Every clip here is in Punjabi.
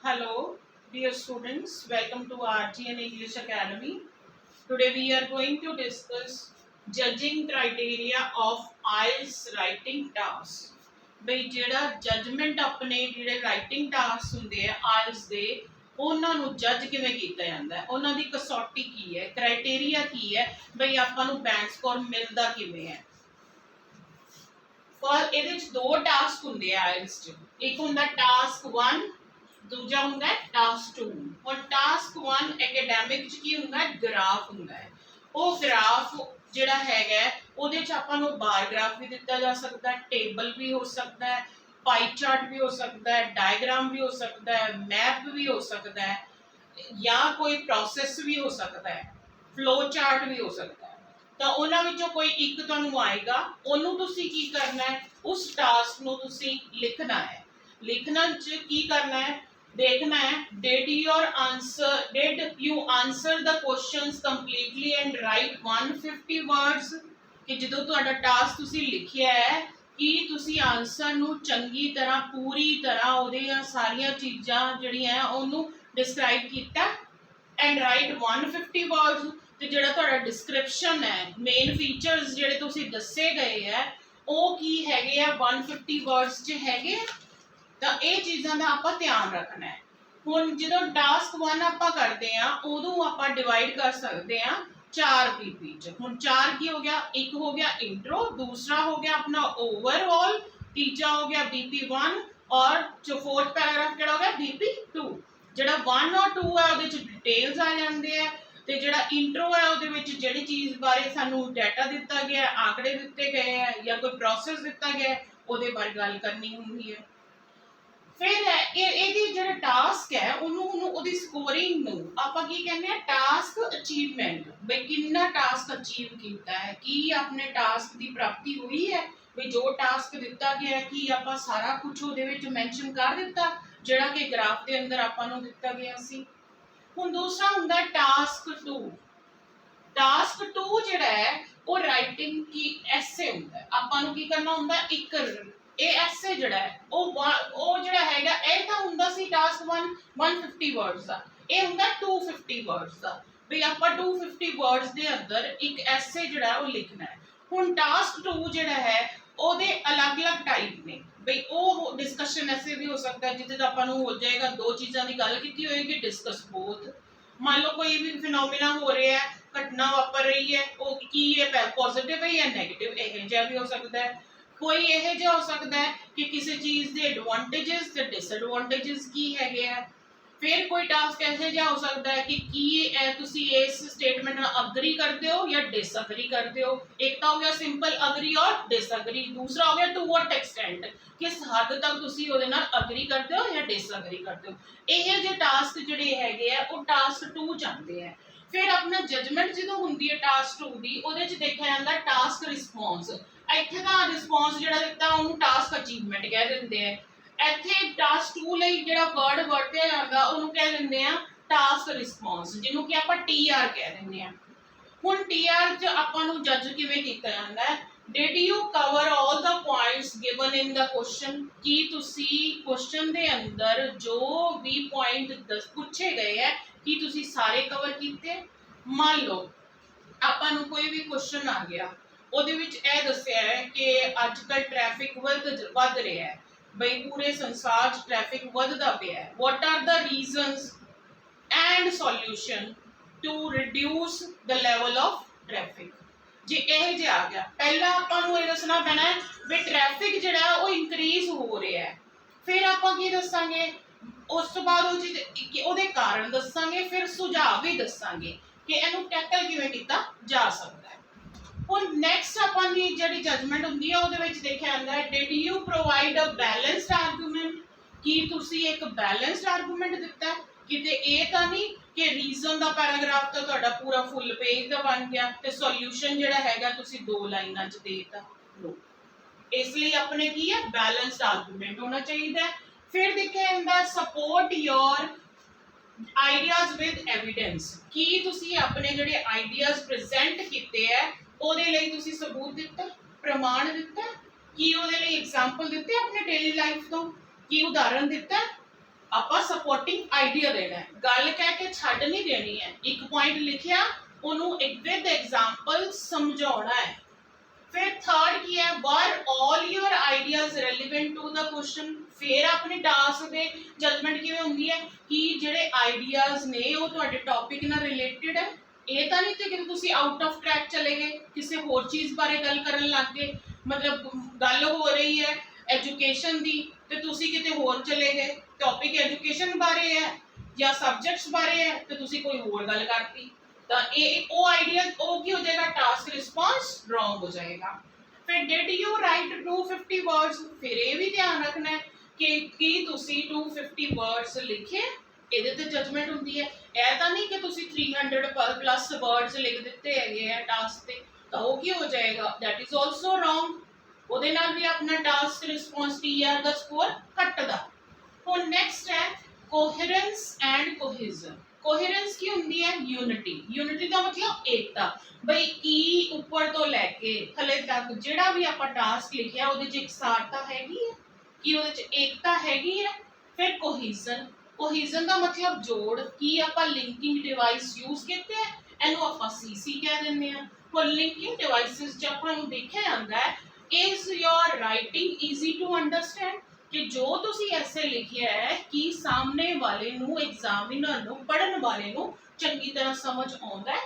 Hello, dear students. Welcome to RGN English Academy. Today we are going to discuss judging criteria of IELTS writing task. ਬਈ ਜਿਹੜਾ ਜਜਮੈਂਟ ਆਪਣੇ ਜਿਹੜੇ ਰਾਈਟਿੰਗ ਟਾਸਕ ਹੁੰਦੇ ਆ ਆਇਲਸ ਦੇ ਉਹਨਾਂ ਨੂੰ ਜੱਜ ਕਿਵੇਂ ਕੀਤਾ ਜਾਂਦਾ ਹੈ, ਉਹਨਾਂ ਦੀ ਕਸੌਟੀ ਕੀ ਹੈ, ਕ੍ਰਾਈਟੇਰੀਆ ਕੀ ਹੈ, ਬਈ ਆਪਾਂ ਨੂੰ ਬੈਂਡ ਸਕੋਰ ਮਿਲਦਾ ਕਿਵੇਂ ਹੈ। ਪਰ ਇਹਦੇ ਵਿੱਚ ਦੋ ਟਾਸਕ ਹੁੰਦੇ ਆ ਆਇਲਸ 'ਚ, ਇੱਕ ਹੁੰਦਾ ਟਾਸਕ 1, दूजा होंगे टास्क 2। और टास्क 1 एकेडमिक च की होंगे ग्राफ होंगे। वो ग्राफ जिहड़ा हैगा उहदे च आपां नूं बार ग्राफ भी दिता जा सकता है, टेबल भी हो सकता है, पाई चार्ट भी हो सकता है, डायग्राम भी हो सकता है, मैप भी हो सकता है, या कोई प्रोसैस भी हो सकता है, फ्लो चार्ट भी हो सकता है। तो उन्हां विचों कोई एक तुहानूं आएगा, उहनूं तुसीं की करना है, उस टास्क नूं तुसीं लिखना है। लिखना च की करना है, देखना है did you answer the questions completely and write 150 words कि ਜਦੋਂ ਤੁਹਾਡਾ ਟਾਸਕ ਤੁਸੀਂ ਲਿਖਿਆ ਹੈ ਕਿ ਤੁਸੀਂ ਆਨਸਰ ਨੂੰ ਚੰਗੀ ਤਰ੍ਹਾਂ ਪੂਰੀ ਤਰ੍ਹਾਂ ਉਹਦੀਆਂ ਸਾਰੀਆਂ ਚੀਜ਼ਾਂ ਜਿਹੜੀਆਂ ਉਹਨੂੰ ਡਿਸਕ੍ਰਾਈਬ ਕੀਤਾ ਐਂਡ ਰਾਈਟ 150 ਵਰਡਸ। ਤੇ ਜਿਹੜਾ ਤੁਹਾਡਾ ਡਿਸਕ੍ਰਿਪਸ਼ਨ ਹੈ, ਮੇਨ ਫੀਚਰਸ ਜਿਹੜੇ ਤੁਸੀਂ ਦੱਸੇ ਗਏ ਹੈ ਉਹ ਕੀ ਹੈਗੇ ਆ 150 ਵਰਡਸ 'ਚ ਹੈਗੇ। ਤਾਂ ਇਹ ਚੀਜ਼ਾਂ ਦਾ ਆਪਾਂ ਧਿਆਨ ਰੱਖਣਾ ਹੈ। ਹੁਣ ਜਦੋਂ ਟਾਸਕ 1 ਆਪਾਂ ਕਰਦੇ ਆ ਉਦੋਂ ਆਪਾਂ ਡਿਵਾਈਡ ਕਰ ਸਕਦੇ ਆ 4 ਪੀਪੀ 'ਚ। ਹੁਣ 4 ਕੀ ਹੋ ਗਿਆ, ਇੱਕ ਹੋ ਗਿਆ ਇੰਟਰੋ, ਦੂਸਰਾ ਹੋ ਗਿਆ ਆਪਣਾ ਓਵਰਆਲ, ਤੀਜਾ ਹੋ ਗਿਆ BP1 ਔਰ ਚੌਥਾ ਪੈਰਾਗ੍ਰਾਫ ਕਿਹੜਾ ਹੋ ਗਿਆ BP2। ਜਿਹੜਾ 1 ਔਰ 2 ਹੈ ਉਹਦੇ 'ਚ ਡਿਟੇਲਸ ਆ ਜਾਂਦੇ ਆ, ਤੇ ਜਿਹੜਾ ਇੰਟਰੋ ਹੈ ਉਹਦੇ ਵਿੱਚ ਜਿਹੜੀ ਚੀਜ਼ ਬਾਰੇ ਸਾਨੂੰ ਡਾਟਾ ਦਿੱਤਾ ਗਿਆ, ਆંકੜੇ ਦਿੱਤੇ ਗਏ ਆ ਜਾਂ ਕੋਈ ਪ੍ਰੋਸੈਸ ਦਿੱਤਾ ਗਿਆ ਉਹਦੇ ਬਾਰੇ ਗੱਲ ਕਰਨੀ ਹੁੰਦੀ ਹੈ। फिर ये जो टास्क है उन्होंने स्कोरिंग नूं आपां की कहने टास्क अचीवमेंट, बई कितना टास्क अचीव किया है, कि अपने टास्क की प्राप्ति हुई है, बई जो टास्क दिता गया कि आपां सारा कुछ उहदे विच मैंशन कर दिता जिहड़ा कि ग्राफ के अंदर आपां नूं दिता गया सी। हुण दूसरा हुंदा टास्क 2। टास्क 2 जिहड़ा है वो राइटिंग की एसे हुंदा है। आपां नूं की करना हुंदा एक ਇਹ ਐਸੇ ਜਿਹੜਾ ਹੈ ਉਹ ਜਿਹੜਾ ਹੈਗਾ ਇਹ ਤਾਂ ਹੁੰਦਾ ਸੀ ਟਾਸਕ 1 150 ਵਰਡਸ ਦਾ, ਇਹ ਹੁੰਦਾ 250 ਵਰਡਸ ਦਾ। ਵੀ ਆਪਾਂ 250 ਵਰਡਸ ਦੇ ਅੰਦਰ ਇੱਕ ਐਸੇ ਜਿਹੜਾ ਉਹ ਲਿਖਣਾ ਹੈ। ਹੁਣ ਟਾਸਕ 2 ਜਿਹੜਾ ਹੈ ਉਹਦੇ ਅਲੱਗ-ਅਲੱਗ ਟਾਈਪ ਨੇ। ਬਈ ਉਹ ਡਿਸਕਸ਼ਨ ਐਸੇ ਵੀ ਹੋ ਸਕਦਾ ਜਿੱਥੇ ਆਪਾਂ ਨੂੰ ਹੋ ਜਾਏਗਾ ਦੋ ਚੀਜ਼ਾਂ ਦੀ ਗੱਲ ਕੀਤੀ ਹੋਏਗੀ, ਡਿਸਕਸ ਬੋਥ। ਮੰਨ ਲਓ ਕੋਈ ਵੀ ਫਿਨੋਮੀਨਾ ਹੋ ਰਿਹਾ ਹੈ, ਘਟਨਾ ਵਾਪਰ ਰਹੀ ਹੈ, ਉਹ ਕੀ ਹੈ ਪੋਜ਼ਿਟਿਵ ਹੈ ਜਾਂ ਨੈਗੇਟਿਵ, ਇਹ ਜਿਹਾ ਵੀ ਹੋ ਸਕਦਾ ਹੈ। कोई यह जो हो सकता है कि किसी चीज़ के एडवांटेजेस ते डिसएडवांटेजेस की हैगे है। फिर कोई टास्क ऐसे जो हो सकता है कि तुसी इस स्टेटमेंट नाल अग्री करते हो या डिसअग्री करते हो। एक तो हो गया सिंपल अग्री और डिसअग्री, दूसरा हो गया टू व्हाट एक्सटेंट, किस हद तक तुसी उहदे नाल अग्री करते हो या डिसअग्री करते हो। यह जो टास्क जिहड़े हैगे है वो टास्क 2 चाहते हैं। फिर अपना जजमेंट जो होंदी है टास्क 2 की उहदे च देखा जाता टास्क रिस्पॉन्स। ਇੱਥੇ ਦਾ ਰਿਸਪੌਂਸ ਜਿਹੜਾ ਦਿੱਤਾ ਉਹਨੂੰ ਟਾਸਕ ਅਚੀਵਮੈਂਟ ਕਹਿ ਦਿੰਦੇ ਆ। ਇੱਥੇ ਟਾਸਕ 2 ਲਈ ਜਿਹੜਾ ਵਰਡ ਵਰਤਿਆ ਜਾਂਦਾ ਉਹਨੂੰ ਕਹਿ ਦਿੰਦੇ ਆ ਟਾਸਕ ਰਿਸਪੌਂਸ, ਜਿਹਨੂੰ ਕਿ ਆਪਾਂ TR ਕਹਿ ਦਿੰਦੇ ਆ। ਹੁਣ TR 'ਚ ਆਪਾਂ ਨੂੰ ਜੱਜ ਕਿਵੇਂ ਕੀਤਾ ਜਾਂਦਾ ਹੈ, did you cover all the points given in the question, ਕੀ ਤੁਸੀਂ ਕੁਐਸਚਨ ਦੇ ਅੰਦਰ ਜੋ ਵੀ ਪੁਆਇੰਟ ਪੁੱਛੇ ਗਏ ਹੈ ਕੀ ਤੁਸੀਂ ਸਾਰੇ ਕਵਰ ਕੀਤੇ। ਮੰਨ ਲਓ ਆਪਾਂ ਨੂੰ ਕੋਈ ਵੀ ਕੁਐਸਚਨ ਆ ਗਿਆ, ਉਹਦੇ ਵਿੱਚ ਇਹ ਦੱਸਿਆ ਹੈ ਕਿ ਅੱਜ ਕੱਲ ਟ੍ਰੈਫਿਕ ਵੱਧ ਰਿਹਾ ਹੈ, ਬਈ ਪੂਰੇ ਸੰਸਾਰ 'ਚ ਟ੍ਰੈਫਿਕ ਵੱਧਦਾ ਪਿਆ ਹੈ। What are the reasons and solution to reduce the level of traffic. ਜੇ ਇਹ ਜੇ ਆ ਗਿਆ, ਪਹਿਲਾਂ ਆਪਾਂ ਨੂੰ ਇਹ ਦੱਸਣਾ ਪੈਣਾ ਹੈ ਵੀ ਟ੍ਰੈਫਿਕ ਜਿਹੜਾ ਉਹ ਇਨਕਰੀਜ਼ ਹੋ ਰਿਹਾ ਹੈ। ਫਿਰ ਆਪਾਂ ਕੀ ਦੱਸਾਂਗੇ, ਉਸ ਤੋਂ ਬਾਅਦ ਉਹ ਚੀਜ਼ ਉਹਦੇ ਕਾਰਨ ਦੱਸਾਂਗੇ, ਫਿਰ ਸੁਝਾਅ ਵੀ ਦੱਸਾਂਗੇ ਕਿ ਇਹਨੂੰ ਟੈਕਲ ਕਿਵੇਂ ਕੀਤਾ ਜਾ ਸਕਦਾ। ਹੁਣ ਨੈਕਸਟ ਆਪਾਂ ਦੀ ਜਿਹੜੀ ਜਜਮੈਂਟ ਹੁੰਦੀ ਹੈ ਉਹਦੇ ਵਿੱਚ ਦੇਖਿਆ ਜਾਂਦਾ ਹੈ did you provide a balanced argument, ਕੀ ਤੁਸੀਂ ਇੱਕ ਬੈਲੈਂਸਡ ਆਰਗੂਮੈਂਟ ਦਿੱਤਾ। ਕਿਤੇ ਇਹ ਤਾਂ ਨਹੀਂ ਕਿ ਰੀਜ਼ਨ ਦਾ ਪੈਰਾਗ੍ਰਾਫ ਤਾਂ ਤੁਹਾਡਾ ਪੂਰਾ ਫੁੱਲ ਪੇਜ ਦਾ ਬਣ ਗਿਆ ਤੇ ਸੋਲਿਊਸ਼ਨ ਜਿਹੜਾ ਹੈਗਾ ਤੁਸੀਂ 2 ਲਾਈਨਾਂ 'ਚ ਦੇਤਾ। ਇਸ ਲਈ ਆਪਣੇ ਕੀ ਹੈ ਬੈਲੈਂਸਡ ਆਰਗੂਮੈਂਟ ਹੋਣਾ ਚਾਹੀਦਾ। ਫਿਰ ਦੇਖਿਆ ਜਾਂਦਾ support your ideas with evidence, ਕੀ ਤੁਸੀਂ ਆਪਣੇ ਜਿਹੜੇ ਆਈਡੀਆਜ਼ ਪ੍ਰੈਜ਼ੈਂਟ ਕੀਤੇ ਹੈ ਉਹਦੇ ਲਈ ਤੁਸੀਂ ਸਬੂਤ ਦਿੱਤਾ, ਪ੍ਰਮਾਣ ਦਿੱਤਾ, ਕੀ ਉਹਦੇ ਲਈ ਐਗਜ਼ਾਮਪਲ ਦਿੱਤੇ ਆਪਣੇ ਡੇਲੀ ਲਾਈਫ ਤੋਂ, ਕੀ ਉਦਾਹਰਨ ਦਿੱਤਾ। ਆਪਾਂ सपोर्टिंग आइडिया देना है, गल कह के छड्ड नहीं देनी है। एक पॉइंट लिखिया उन्होंने एक विद एग्जाम्पल समझाना है। फिर थर्ड की है were all your ideas relevant to the question. फिर अपने टास्क दे जजमेंट किवें हुंदी है कि जिहड़े आइडियाज ने वो तुहाडे टॉपिक नाल रिलेटेड है। ये तो नहीं कि तुसीं आउट ऑफ ट्रैक चले गए, किसी होर चीज़ बारे गल करन लग गए, मतलब गल हो रही है एजुकेशन दी ते तुसीं किते होर चले गए, टॉपिक एजुकेशन बारे है या सब्जेक्ट्स बारे है तो तुसीं कोई होर गल करती, तो वो आइडिया वो की हो जाएगा, टास्क रिस्पॉन्स रॉन्ग हो जाएगा। फिर डिड यू राइट 250 वर्ड्स, फिर ये भी ध्यान रखना है कि तुसी 250 वर्ड्स लिखे, ਇਹਦੇ ਤੇ ਜਜਮੈਂਟ ਹੁੰਦੀ ਹੈ। ਇਹ ਤਾਂ ਨਹੀਂ ਕਿ ਤੁਸੀਂ 300 ਪਲੱਸ ਵਰਡਸ ਲਿਖ ਦਿੱਤੇ ਹੈਗੇ ਆ ਟਾਸਕ ਤੇ, ਤਾਂ ਉਹ ਕੀ ਹੋ ਜਾਏਗਾ, ਦੈਟ ਇਜ਼ ਆਲਸੋ ਰੋਂਗ। ਉਹਦੇ ਨਾਲ ਵੀ ਆਪਣਾ ਟਾਸਕ ਰਿਸਪੌਂਸ TR ਦਾ ਸਕੋਰ ਘਟਦਾ। ਹੁਣ ਨੈਕਸਟ ਹੈ ਕੋਹਰੈਂਸ ਐਂਡ ਕੋਹੀਜ਼ਨ। ਕੋਹਰੈਂਸ ਕੀ ਹੁੰਦੀ ਹੈ, यूनिटी। यूनिटी ਦਾ मतलब एकता, ਬਈ ਕੀ ਉੱਪਰ ਤੋਂ ਲੈ ਕੇ ਥੱਲੇ ਤੱਕ ਜਿਹੜਾ ਵੀ ਆਪਾਂ ਟਾਸਕ ਲਿਖਿਆ ਉਹਦੇ 'ਚ ਇਕਸਾਰਤਾ ਹੈਗੀ ਹੈ, ਕੀ ਉਹਦੇ 'ਚ ਏਕਤਾ ਹੈਗੀ ਹੈ। ਫਿਰ ਕੋਹੀਜ਼ਨ, ਕੋਹੀਜ਼ਨ ਦਾ मतलब जोड़, की ਆਪਾਂ लिंकिंग डिवाइस यूज ਕੀਤੇ ਹੈ, ਇਹਨੂੰ ਆਪਾਂ CC ਕਹਿ ਦਿੰਦੇ ਆ। ਪਰ लिंकिंग डिवाइसेस 'ਚ ਆਪਾਂ ਨੂੰ ਦੇਖਿਆ ਜਾਂਦਾ ਹੈ is your writing easy to understand, कि जो तुसी ऐसे लिखिया है कि सामने वाले नू एग्जामिनर नू पढ़न वाले नू चंगी तरह समझ आउंदा है।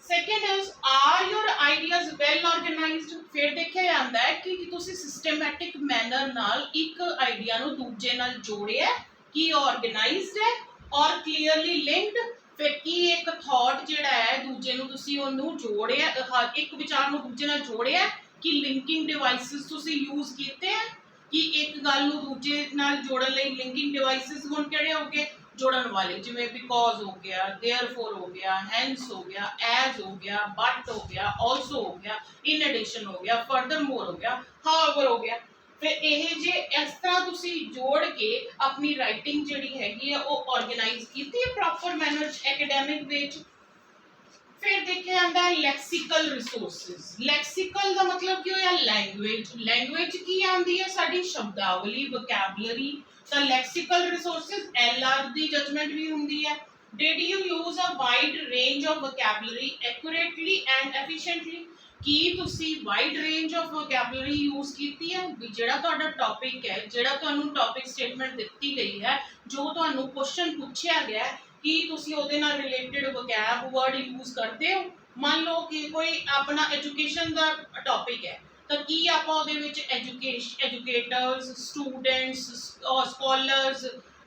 Second is are your ideas well organised. फिर देखा जाता है कि तुसी सिस्टमैटिक मैनर नाल एक आइडिया नू दूजे नाल जोड़िया, कि ऑर्गेनाइज्ड है और क्लीयरली लिंक्ड। फिर की एक थॉट जिहड़ा है दूजे नू तुसी ओनू जोड़िया, एक विचार नू दूजे नाल जोड़िया, कि लिंकिंग डिवाइसेस तुसी यूज कीते हैं, कि एक गल नू दूजे नाल जोड़न लई लिंकिंग डिवाइसेस हुण किहड़े हो गए, जोड़न वाले, जिवें बिकॉज हो गया, देयरफॉर हो गया, हेंस हो गया, एज हो गया, बट हो गया, ऑल्सो हो गया, इन एडिशन हो गया, फर्दरमोर हो गया, हाउएवर हो गया। फिर ये जे इस तरह तुसी जोड़ के अपनी राइटिंग जिहड़ी हैगी है वो ऑर्गेनाइज कीती है प्रॉपर मैनर एकेडैमिक वे च। फिर देखा जाता है लैक्सिकल रिसोर्सेज। लैक्सिकल का मतलब की होया लैंग्वेज। लैंग्वेज की आती है साडी शब्दावली, वोकैबुलरी। तो लैक्सिकल रिसोर्सेज LR दी जजमेंट भी होंदी है। Did you use a wide range of vocabulary accurately and efficiently, की तुसी wide range of vocabulary use कीती है, भी जिहड़ा तुहाडा टॉपिक है, जिहड़ा तुहानू टॉपिक स्टेटमेंट दित्ती गई है, जो तुहानू क्वेश्चन पूछा गया है, कि तुसी ਉਹਦੇ ਨਾਲ ਰਿਲੇਟਡ ਵੋਕੈਬ ਵਰਡ ਯੂਜ਼ ਕਰਦੇ ਹੋ। ਮੰਨ ਲਓ ਕਿ ਕੋਈ ਆਪਣਾ ਐਜੂਕੇਸ਼ਨ ਦਾ ਟੌਪਿਕ ਹੈ, ਤਾਂ ਕੀ ਆਪਾਂ ਉਹਦੇ ਵਿੱਚ ਐਜੂਕੇਟਰਸ, ਸਟੂਡੈਂਟਸ ਔਰ ਸਕਾਲਰਸ,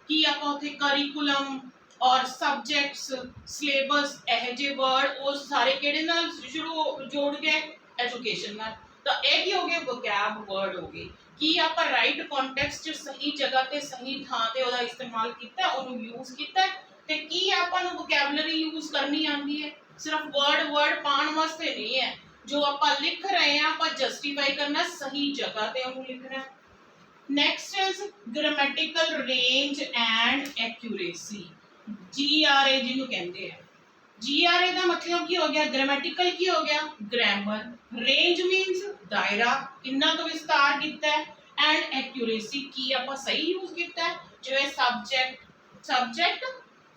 ਕੀ ਆਪਾਂ ਉੱਥੇ ਕਰਿਕੂਲਮ ਔਰ ਸਬਜੈਕਟਸ, ਸਿਲੇਬਸ, ਇਹੋ ਜਿਹੇ ਵਰਡ ਉਹ ਸਾਰੇ ਕਿਹੜੇ ਨਾਲ ਸ਼ੁਰੂ ਜੋੜ ਗਏ, ਐਜੂਕੇਸ਼ਨ ਨਾਲ। ਤਾਂ ਇਹ ਕੀ ਹੋ ਗਏ, ਵੋਕੈਬ ਵਰਡ ਹੋ ਗਏ। ਕੀ ਆਪਾਂ ਰਾਈਟ ਕੌਂਟੈਕਸਟ 'ਚ ਸਹੀ ਜਗ੍ਹਾ ਤੇ ਸਹੀ ਥਾਂ ਤੇ ਉਹਦਾ ਇਸਤੇਮਾਲ ਕੀਤਾ, ਉਹਨੂੰ ਯੂਜ਼ ਕੀਤਾ। ਤੇ ਕੀ ਆਪਾਂ ਨੂੰ ਵੋਕੈਬੁਲਰੀ ਯੂਜ਼ ਕਰਨੀ ਆਉਂਦੀ ਹੈ, ਸਿਰਫ ਵਰਡ ਪਾਉਣ ਵਾਸਤੇ ਨਹੀਂ ਹੈ। ਜੋ ਆਪਾਂ ਲਿਖ ਰਹੇ ਹਾਂ ਆਪਾਂ ਜਸਟੀਫਾਈ ਕਰਨਾ, ਸਹੀ ਜਗ੍ਹਾ ਤੇ ਉਹਨੂੰ ਲਿਖਣਾ। Next is grammatical range and accuracy, GRA ਜਿਹਨੂੰ ਕਹਿੰਦੇ ਆ। GRA ਦਾ मतलब ਕੀ ਹੋ ਗਿਆ, ਗ੍ਰਾਮੈਟਿਕਲ ਕੀ ਹੋ ਗਿਆ, ਗ੍ਰਾਮਰ। ਰੇਂਜ ਮੀਨਸ ਦਾਇਰਾ, ਕਿੰਨਾ ਤੋਂ ਵਿਸਤਾਰ ਕੀਤਾ ਹੈ, ਐਂਡ ਐਕਿਊਰੇਸੀ ਕੀ ਆਪਾਂ ਸਹੀ ਯੂਜ਼ ਕੀਤਾ ਹੈ। ਜਿਵੇਂ ਸਬਜੈਕਟ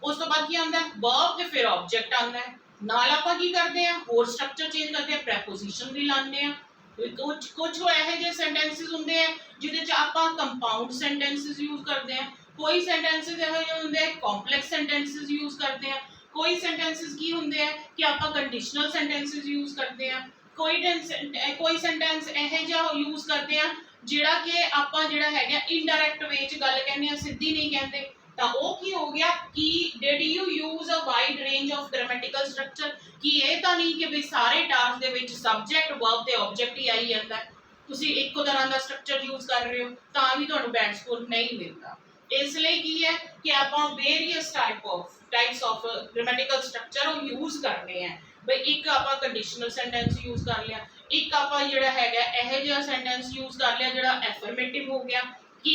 ਉਸ ਤੋਂ ਬਾਅਦ ਕੀ ਆਉਂਦਾ ਹੈ, ਵਰਬ ਤੇ ਫਿਰ ਆਬਜੈਕਟ ਆਉਂਦਾ ਹੈ। ਨਾਲ ਆਪਾਂ ਕੀ ਕਰਦੇ ਆ, ਹੋਰ ਸਟਰਕਚਰ ਚੇਂਜ ਕਰਦੇ ਆ, ਪ੍ਰੈਪੋਜੀਸ਼ਨ ਵੀ ਲਾਉਂਦੇ ਆ। ਕੁਝ ਇਹੋ ਜਿਹੇ ਸੈਂਟੈਂਸਿਸ ਹੁੰਦੇ ਆ ਜਿਹਦੇ 'ਚ ਆਪਾਂ ਕੰਪਾਊਂਡ ਸੈਂਟੈਂਸਿਸ ਯੂਜ਼ ਕਰਦੇ ਆ। ਕੋਈ ਸੈਂਟੈਂਸਿਸ ਇਹੋ ਜਿਹੇ ਹੁੰਦੇ ਆ ਕੰਪਲੈਕਸ ਸੈਂਟੈਂਸਿਸ ਯੂਜ਼ ਕਰਦੇ ਆ। ਕੋਈ ਸੈਂਟੈਂਸਿਸ ਕੀ ਹੁੰਦੇ ਆ ਕਿ ਆਪਾਂ ਕੰਡੀਸ਼ਨਲ ਸੈਂਟੈਂਸਿਸ ਯੂਜ਼ ਕਰਦੇ ਆ। ਕੋਈ ਸੈਂਟੈਂਸ ਇਹੋ ਜਿਹਾ ਯੂਜ਼ ਕਰਦੇ ਆ ਜਿਹੜਾ ਕਿ ਆਪਾਂ ਜਿਹੜਾ ਹੈਗਾ ਇਨਡਾਇਰੈਕਟ ਵੇ 'ਚ ਗੱਲ ਕਹਿੰਦੇ ਆ, ਸਿੱਧੀ ਨਹੀਂ ਕਹਿੰਦੇ। ਤਾਂ ਉਹ ਕੀ ਹੋ ਗਿਆ ਕਿ did you use a wide range of grammatical structure, ਕਿ ਇਹ ਤਾਂ ਨਹੀਂ ਕਿ ਵੀ ਸਾਰੇ ਟਾਸਕ ਦੇ ਵਿੱਚ ਸਬਜੈਕਟ, ਵਰਬ ਤੇ ਆਬਜੈਕਟ ਹੀ ਆਈ ਜਾਂਦਾ। ਤੁਸੀਂ ਇੱਕੋ ਤਰ੍ਹਾਂ ਦਾ ਸਟਰਕਚਰ ਯੂਜ਼ ਕਰ ਰਹੇ ਹੋ ਤਾਂ ਵੀ ਤੁਹਾਨੂੰ ਬੈਡ ਸਕੋਰ ਨਹੀਂ ਮਿਲਦਾ। ਇਸ ਲਈ ਕੀ ਹੈ ਕਿ ਆਪਾਂ various types of grammatical structure वो यूज करने हैं। भाई एक आप कंडीशनल सेंटेंस यूज कर लिया, एक आप जिहड़ा हैगा इहो जिहा सेंटेंस यूज कर लिया जिहड़ा एफर्मेटिव हो गया, कि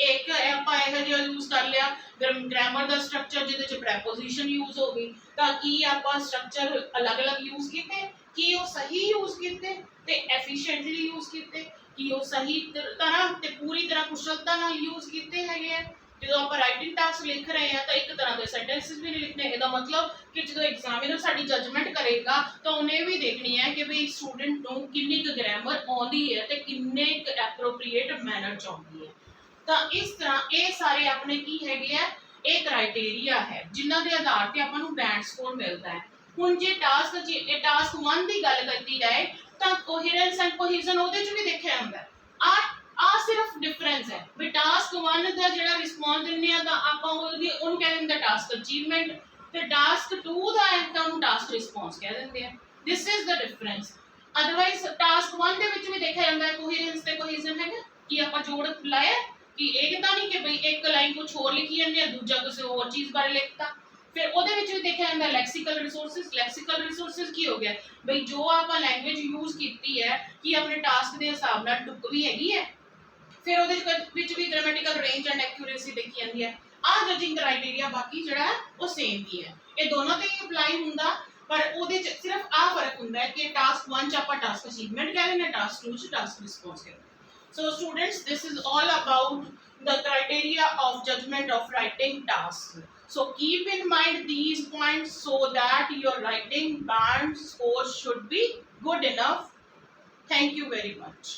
एक आप इहो जिहा यूज कर लिया ग्रामर का स्ट्रक्चर जिहदे च प्रैपोजिशन यूज हो गई। तां की आप स्ट्रक्चर अलग अलग यूज कीते, कि वो सही यूज कीते ते एफिशिएंटली यूज कीते, कि वो सही तरह ते पूरी तरह कुशलता नाल यूज कीते हैगे। जो आप राइटिंग टास्क लिख रहे हैं तो एक तरह के सेंटेंसेस भी नहीं लिखने, ਇਹਦਾ मतलब कि जो एग्जामिनर साडी जजमेंट करेगा तो उन्हें भी देखनी है कि भाई स्टूडेंट ਨੂੰ ਕਿੰਨੀ ਕੁ ਗ੍ਰਾਮਰ ਆਉਂਦੀ ਹੈ ਤੇ ਕਿੰਨੇ ਕੁ ਐਪਰੋਪ੍ਰੀਏਟ ਮੈਨਰ ਚ ਆਉਂਦੀ ਹੈ। ਤਾਂ ਇਸ ਤਰ੍ਹਾਂ ਇਹ ਸਾਰੇ ਆਪਣੇ ਕੀ ਹੈਗੇ ਆ, ਇਹ ਕ੍ਰਾਈਟੇਰੀਆ ਹੈ ਜਿਨ੍ਹਾਂ ਦੇ ਆਧਾਰ ਤੇ ਆਪਾਂ ਨੂੰ ਬੈਂਡ ਸਕੋਰ ਮਿਲਦਾ ਹੈ। ਹੁਣ ਜੇ ਟਾਸਕ 1 ਦੀ ਗੱਲ ਕੀਤੀ ਜਾਏ ਤਾਂ ਕੋਹੇਰੈਂਸ ਐਂਡ ਕੋਹੀਜ਼ਨ ਉਹਦੇ ਚ ਵੀ ਦੇਖਿਆ ਜਾਂਦਾ ਹੈ। ਆ ਸਿਰਫ ਡਿਫਰੈਂਸ ਹੈ ਵੀ ਟਾਸਕ 1 ਦਾ ਜਿਹੜਾ ਰਿਸਪੌਂਸ ਦਿੰਦੇ ਆ ਤਾਂ ਆਪਾਂ ਉਹਨੂੰ ਕਹਿ ਦਿੰਦੇ ਟਾਸਕ ਅਚੀਵਮੈਂਟ, ਤੇ ਟਾਸਕ 2 ਦਾ ਹੈ ਤਾਂ ਉਹਨੂੰ ਟਾਸਕ ਰਿਸਪੌਂਸ ਕਹਿ ਦਿੰਦੇ ਆ। This is the difference. Otherwise task 1 ਦੇ ਵਿੱਚ ਵੀ ਦੇਖਿਆ ਜਾਂਦਾ ਹੈ ਕੋਹੇਰੈਂਸ ਤੇ ਕੋਹੀਜ਼ਨ ਹੈਗਾ ਕਿ ਆਪਾਂ ਜੋੜ ਲਾਇਆ ਕਿ ਇਹ ਤਾਂ ਨਹੀਂ ਕਿ ਬਈ ਇੱਕ ਲਾਈਨ ਕੁਝ ਹੋਰ ਲਿਖੀ ਜਾਂਦੀ ਹੈ ਦੂਜਾ ਕਿਸੇ ਹੋਰ ਚੀਜ਼ ਬਾਰੇ ਲਿਖਤਾ। ਫਿਰ ਉਹਦੇ ਵਿੱਚ ਵੀ ਦੇਖਿਆ ਜਾਂਦਾ ਲੈਕਸੀਕਲ ਰਿਸੋਰਸਿਸ ਕੀ ਹੋ ਗਿਆ ਬਈ ਜੋ ਆਪਾਂ ਲੈਂਗੁਏਜ ਯੂਜ਼ ਕੀਤੀ ਹੈ ਕਿ ਆਪਣੇ ਟਾਸਕ ਦੇ ਹਿਸਾਬ ਨਾਲ ਟੁੱਕ ਵੀ ਹੈਗੀ ਹੈ। ਫਿਰ ਉਹਦੇ ਵਿੱਚ ਵੀ ਗ੍ਰਾਮੈਟਿਕਲ ਰੇਂਜ ਐਂਡ ਐਕਿਊਰੇਸੀ ਦੇਖੀ ਜਾਂਦੀ ਹੈ। ਆਹ ਜਜਿੰਗ ਕ੍ਰਾਈਟੇਰੀਆ ਬਾਕੀ ਜਿਹੜਾ ਉਹ ਸੇਮ ਹੀ ਹੈ, ਇਹ ਦੋਨੋਂ ਤੇ ਹੀ ਅਪਲਾਈ ਹੁੰਦਾ, ਪਰ ਉਹਦੇ ਚ ਸਿਰਫ ਆਹ ਫਰਕ ਹੁੰਦਾ ਹੈ ਕਿ ਟਾਸਕ 1 ਚ ਆਪਾਂ ਟਾਸਕ ਅਚੀਵਮੈਂਟ ਕਹਿ ਦਿੰਦੇ ਹਾਂ, ਟਾਸਕ 2 ਚ ਟਾਸਕ ਰਿਸਪੌਂਸ ਕਹਿੰਦੇ। So students, this is all about the criteria of judgment of writing tasks. So keep in mind these points so that your writing band score should be good enough. Thank you very much.